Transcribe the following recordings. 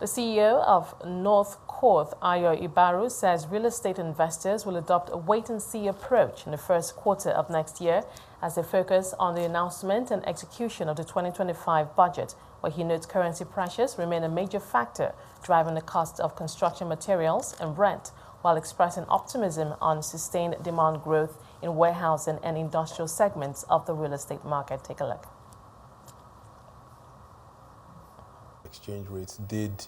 The CEO of North Coast, Ayo Ibaru, says real estate investors will adopt a wait-and-see approach in the first quarter of next year as they focus on the announcement and execution of the 2025 budget, where he notes currency pressures remain a major factor driving the cost of construction materials and rent, while expressing optimism on sustained demand growth in warehousing and industrial segments of the real estate market. Take a look. Exchange rates did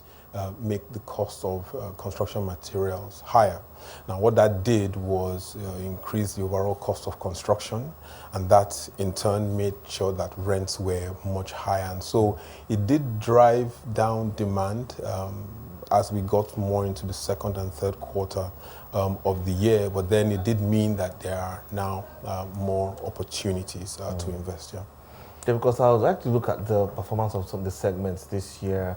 make the cost of construction materials higher. Now, what that did was increase the overall cost of construction, and that in turn made sure that rents were much higher. And so it did drive down demand as we got more into the second and third quarter of the year, but then it did mean that there are now more opportunities to invest. Yeah, because I would like to look at the performance of some of the segments this year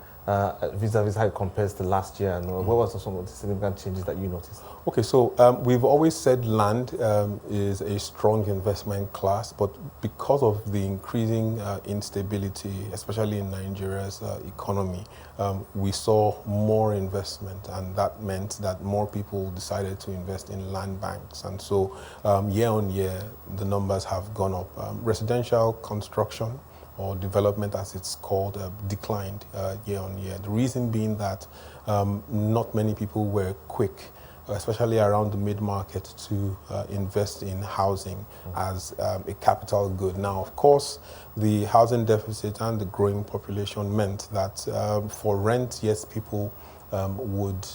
vis-a-vis how it compares to last year, and what were some of the significant changes that you noticed? Okay, so we've always said land is a strong investment class, but because of the increasing instability, especially in Nigeria's economy, we saw more investment, and that meant that more people decided to invest in land banks. And so year on year, the numbers have gone up. Residential construction, or development as it's called, declined year on year. The reason being that not many people were quick, especially around the mid-market, to invest in housing as a capital good. Now, of course, the housing deficit and the growing population meant that for rent, yes, people would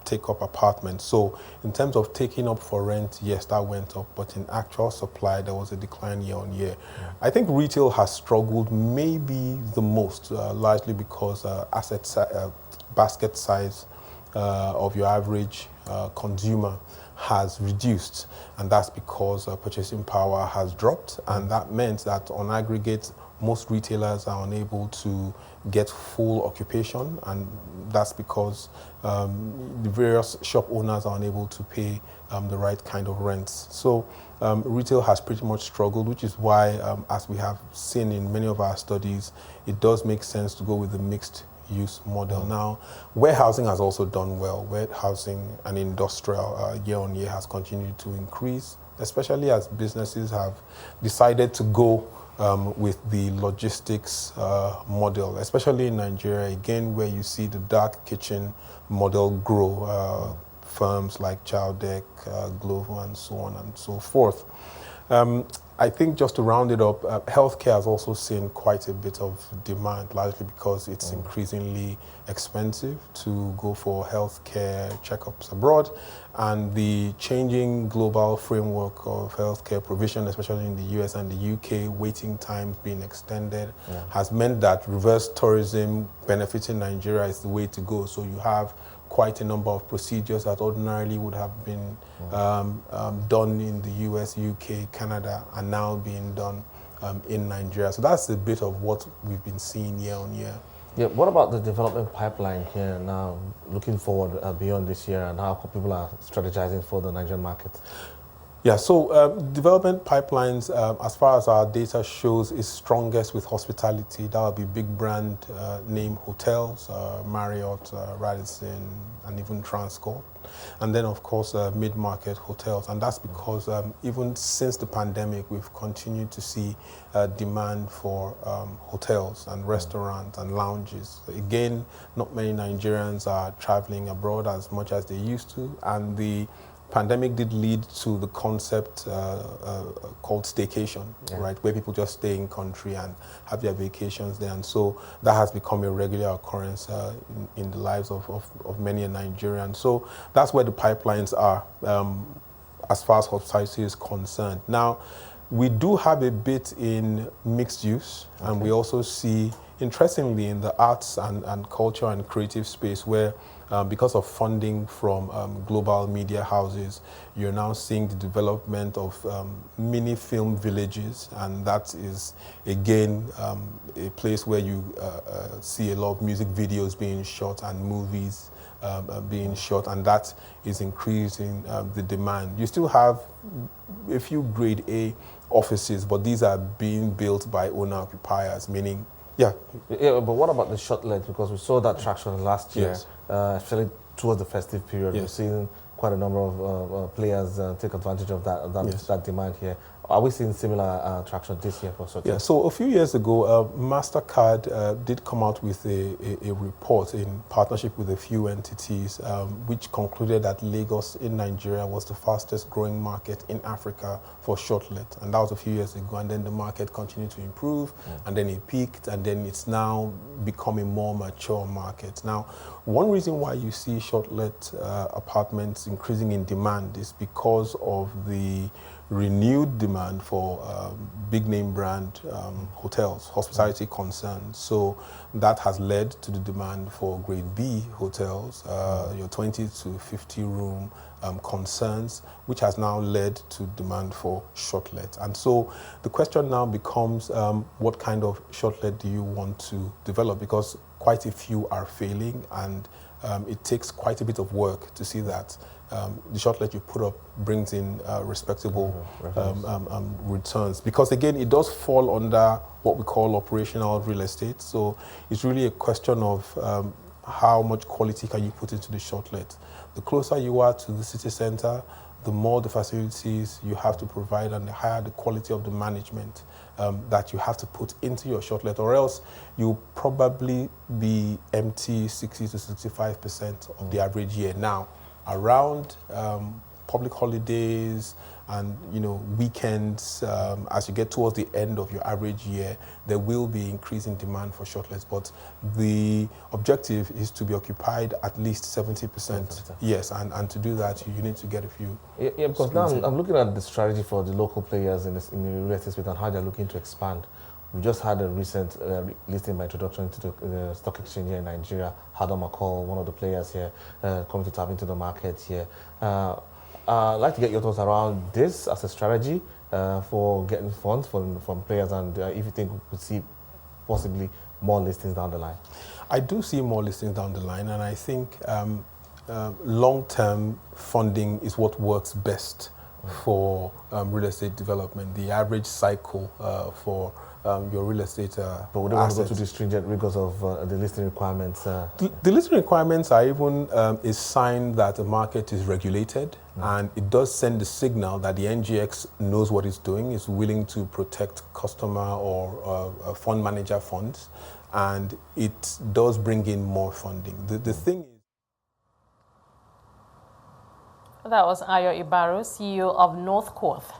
take up apartments. So in terms of taking up for rent, yes, that went up, but in actual supply, there was a decline year on year. I think retail has struggled maybe the most, largely because basket size of your average consumer has reduced, and that's because purchasing power has dropped, and that meant that on aggregate, most retailers are unable to get full occupation, and that's because the various shop owners are unable to pay the right kind of rents. So retail has pretty much struggled, which is why, as we have seen in many of our studies, it does make sense to go with the mixed use model. Now, warehousing has also done well. Warehousing and industrial year on year has continued to increase, especially as businesses have decided to go with the logistics model, especially in Nigeria, again, where you see the dark kitchen model grow, firms like Chowdeck, Glovo, and so on and so forth. I think just to round it up, healthcare has also seen quite a bit of demand, largely because it's increasingly expensive to go for healthcare checkups abroad. And the changing global framework of healthcare provision, especially in the US and the UK, waiting times being extended, has meant that reverse tourism benefiting Nigeria is the way to go. So you have quite a number of procedures that ordinarily would have been done in the US, UK, Canada, are now being done in Nigeria. So that's a bit of what we've been seeing year on year. Yeah, what about the development pipeline here now, looking forward beyond this year, and how people are strategizing for the Nigerian market? Yeah, so development pipelines, as far as our data shows, is strongest with hospitality. That would be big brand name hotels, Marriott, Radisson, and even Transcorp. And then, of course, mid-market hotels. And that's because even since the pandemic, we've continued to see demand for hotels and restaurants and lounges. Again, not many Nigerians are traveling abroad as much as they used to. And the pandemic did lead to the concept called staycation, right, where people just stay in country and have their vacations there. And so that has become a regular occurrence in the lives of many Nigerians. So that's where the pipelines are as far as hospitality is concerned. Now, we do have a bit in mixed use, and we also see, interestingly, in the arts and culture and creative space, where because of funding from global media houses, you're now seeing the development of mini film villages, and that is, again, a place where you see a lot of music videos being shot and movies being shot, and that is increasing the demand. You still have a few grade A offices, but these are being built by owner-occupiers, meaning Yeah. Yeah, but what about the short leg? Because we saw that traction last year, Yes. especially towards the festive period. Yes. We've seen quite a number of players take advantage of Yes. that demand here. Are we seeing similar traction this year for short leg? Yeah, so a few years ago, MasterCard did come out with a report in partnership with a few entities, which concluded that Lagos in Nigeria was the fastest growing market in Africa for shortlet. And that was a few years ago. And then the market continued to improve, and then it peaked, and then it's now become a more mature market. Now, one reason why you see shortlet apartments increasing in demand is because of the renewed demand for big name brand hotels, hospitality concerns. So that has led to the demand for grade B hotels, your 20 to 50 room concerns, which has now led to demand for shortlet. And so the question now becomes, what kind of shortlet do you want to develop? Because quite a few are failing, and it takes quite a bit of work to see that the shortlet you put up brings in respectable returns. Because again, it does fall under what we call operational real estate. So it's really a question of how much quality can you put into the shortlet. The closer you are to the city center, the more the facilities you have to provide and the higher the quality of the management that you have to put into your shortlet, or else you'll probably be empty 60 to 65% of the average year. Now, around public holidays and weekends, as you get towards the end of your average year, there will be increasing demand for shortlets. But the objective is to be occupied at least 70%. Yes, and to do that, you need to get a few. Yeah, because now I'm looking at the strategy for the local players in the real estate space and how they're looking to expand. We just had a recent listing by introduction into the stock exchange here in Nigeria. Hadam Akol, one of the players here, coming to tap into the market here. I'd like to get your thoughts around this as a strategy for getting funds from players, and if you think we could see possibly more listings down the line. I do see more listings down the line, and I think long-term funding is what works best for real estate development. The average cycle for your real estate but we don't want to go to the stringent rigors of the listing requirements. The listing requirements are even a sign that the market is regulated, and it does send the signal that the NGX knows what it's doing, is willing to protect customer or fund manager funds, and it does bring in more funding. The thing is, that was Ayo Ibaru, CEO of North Coast.